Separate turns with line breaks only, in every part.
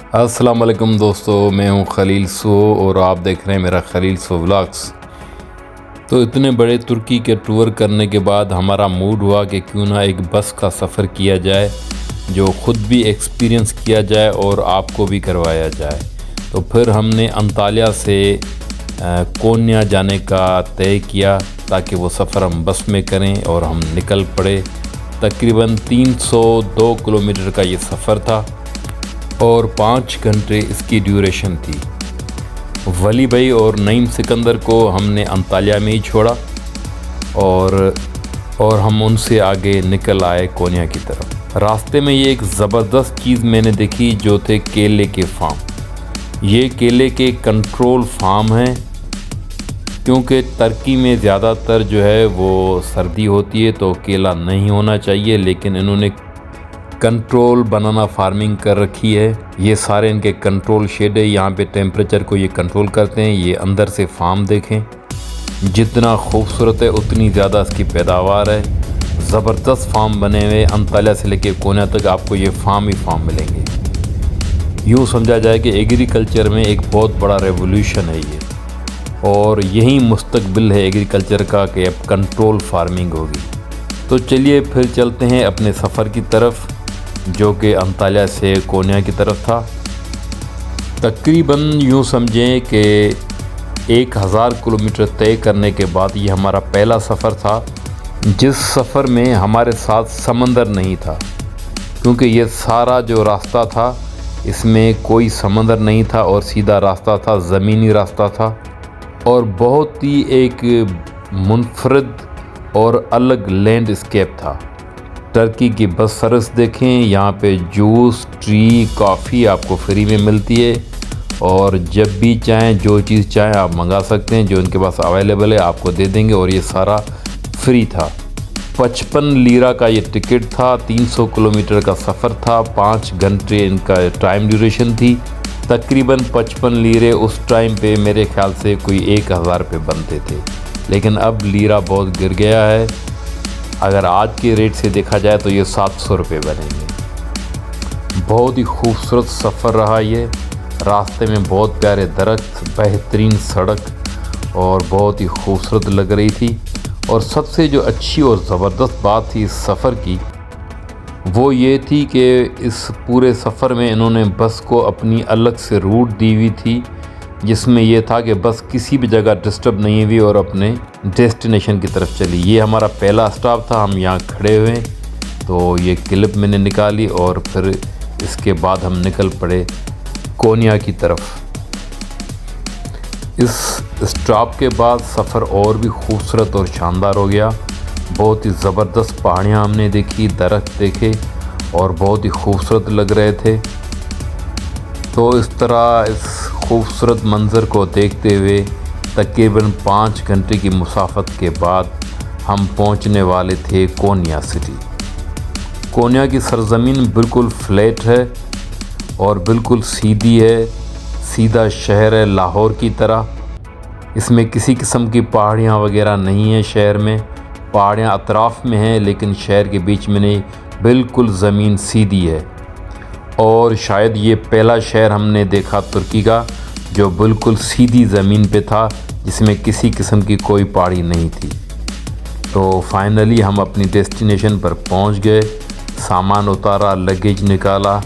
अस्सलाम वालेकुम दोस्तों, मैं हूं खलील सो और आप देख रहे हैं मेरा खलील सो व्लॉग्स। तो इतने बड़े तुर्की के टूर करने के बाद हमारा मूड हुआ कि क्यों ना एक बस का सफ़र किया जाए, जो ख़ुद भी एक्सपीरियंस किया जाए और आपको भी करवाया जाए। तो फिर हमने अंताल्या से कोन्या जाने का तय किया ताकि वो सफ़र हम बस में करें और हम निकल पड़े। तकरीबन 302 किलोमीटर का ये सफ़र था और 5 घंटे इसकी ड्यूरेशन थी। वली भाई और नईम सिकंदर को हमने अंताल्या में ही छोड़ा और हम उनसे आगे निकल आए कोन्या की तरफ। रास्ते में ये एक ज़बरदस्त चीज़ मैंने देखी, जो थे केले के फार्म। ये केले के कंट्रोल फार्म हैं, क्योंकि तुर्की में ज़्यादातर जो है वो सर्दी होती है तो केला नहीं होना चाहिए, लेकिन इन्होंने कंट्रोल बनाना फार्मिंग कर रखी है। ये सारे इनके कंट्रोल शेड है, यहाँ पे टेम्परेचर को ये कंट्रोल करते हैं। ये अंदर से फार्म देखें, जितना खूबसूरत है उतनी ज़्यादा इसकी पैदावार है। ज़बरदस्त फार्म बने हुए, अंताल्या से लेके कोन्या तक आपको ये फार्म ही फार्म मिलेंगे। यूँ समझा जाए कि एग्रीकल्चर में एक बहुत बड़ा रेवोल्यूशन है ये, और यही मुस्तकबिल है एग्रीकल्चर का कि अब कंट्रोल फार्मिंग होगी। तो चलिए फिर चलते हैं अपने सफ़र की तरफ, जो कि अंताल्या से कोन्या की तरफ था। तकरीबन यूँ समझें कि 1000 किलोमीटर तय करने के बाद ये हमारा पहला सफ़र था, जिस सफ़र में हमारे साथ समंदर नहीं था, क्योंकि ये सारा जो रास्ता था इसमें कोई समंदर नहीं था और सीधा रास्ता था, ज़मीनी रास्ता था और बहुत ही एक मुनफरद और अलग लैंडस्केप था। तुर्की की बस सर्विस देखें, यहाँ पे जूस, टी, कॉफ़ी आपको फ्री में मिलती है और जब भी चाहें जो चीज़ चाहें आप मंगा सकते हैं, जो इनके पास अवेलेबल है आपको दे देंगे, और ये सारा फ्री था। 55 लीरा का ये टिकट था। 300 किलोमीटर का सफ़र था, 5 घंटे इनका टाइम ड्यूरेशन थी। तकरीबन 55 लीरे उस टाइम पे मेरे ख्याल से कोई 1000 रुपये बनते थे, लेकिन अब लीरा बहुत गिर गया है। अगर आज के रेट से देखा जाए तो ये 700 रुपये बनेंगे। बहुत ही खूबसूरत सफ़र रहा ये। रास्ते में बहुत प्यारे दरख्त, बेहतरीन सड़क और बहुत ही खूबसूरत लग रही थी। और सबसे जो अच्छी और ज़बरदस्त बात थी इस सफ़र की, वो ये थी कि इस पूरे सफ़र में इन्होंने बस को अपनी अलग से रूट दी हुई थी, जिसमें यह था कि बस किसी भी जगह डिस्टर्ब नहीं हुई और अपने डेस्टिनेशन की तरफ चली। ये हमारा पहला स्टॉप था, हम यहाँ खड़े हुए, तो ये क्लिप मैंने निकाली और फिर इसके बाद हम निकल पड़े कोन्या की तरफ। इस स्टॉप के बाद सफ़र और भी खूबसूरत और शानदार हो गया। बहुत ही ज़बरदस्त पहाड़ियाँ हमने देखी, दरख्त देखे और बहुत ही खूबसूरत लग रहे थे। तो इस तरह इस खूबसूरत मंज़र को देखते हुए तकरीबन 5 घंटे की मुसाफत के बाद हम पहुंचने वाले थे कोन्या सिटी। कोन्या की सरज़मीन बिल्कुल फ्लैट है और बिल्कुल सीधी है, सीधा शहर है लाहौर की तरह। इसमें किसी किस्म की पहाड़ियाँ वगैरह नहीं है। शहर में पहाड़ियाँ अतराफ़ में हैं, लेकिन शहर के बीच में नहीं, बिल्कुल ज़मीन सीधी है। और शायद ये पहला शहर हमने देखा तुर्की का जो बिल्कुल सीधी ज़मीन पे था, जिसमें किसी किस्म की कोई पहाड़ी नहीं थी। तो फाइनली हम अपनी डेस्टिनेशन पर पहुंच गए, सामान उतारा, लगेज निकाला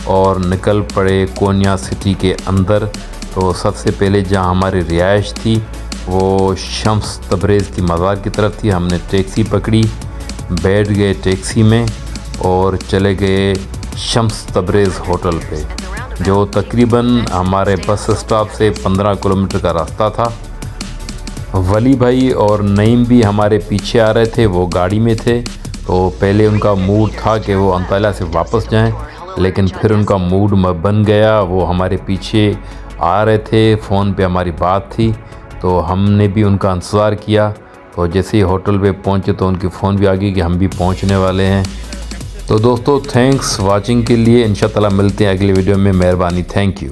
और निकल पड़े कोन्या सिटी के अंदर। तो सबसे पहले जहां हमारी रिहाइश थी वो शम्स तब्रेज़ की मज़ार की तरफ थी। हमने टैक्सी पकड़ी, बैठ गए टैक्सी में और चले गए शम्स तब्रेज़ होटल पे, जो तकरीबन हमारे बस स्टॉप से 15 किलोमीटर का रास्ता था। वली भाई और नईम भी हमारे पीछे आ रहे थे, वो गाड़ी में थे। तो पहले उनका मूड था कि वो अंताल्या से वापस जाएं, लेकिन फिर उनका मूड बन गया, वो हमारे पीछे आ रहे थे। फ़ोन पे हमारी बात थी तो हमने भी उनका इंतज़ार किया। तो जैसे ही होटल पे पहुँचे तो उनकी फ़ोन भी आ गई कि हम भी पहुँचने वाले हैं। तो दोस्तों थैंक्स वाचिंग के लिए। इंशाअल्लाह मिलते हैं अगली वीडियो में। मेहरबानी, थैंक यू।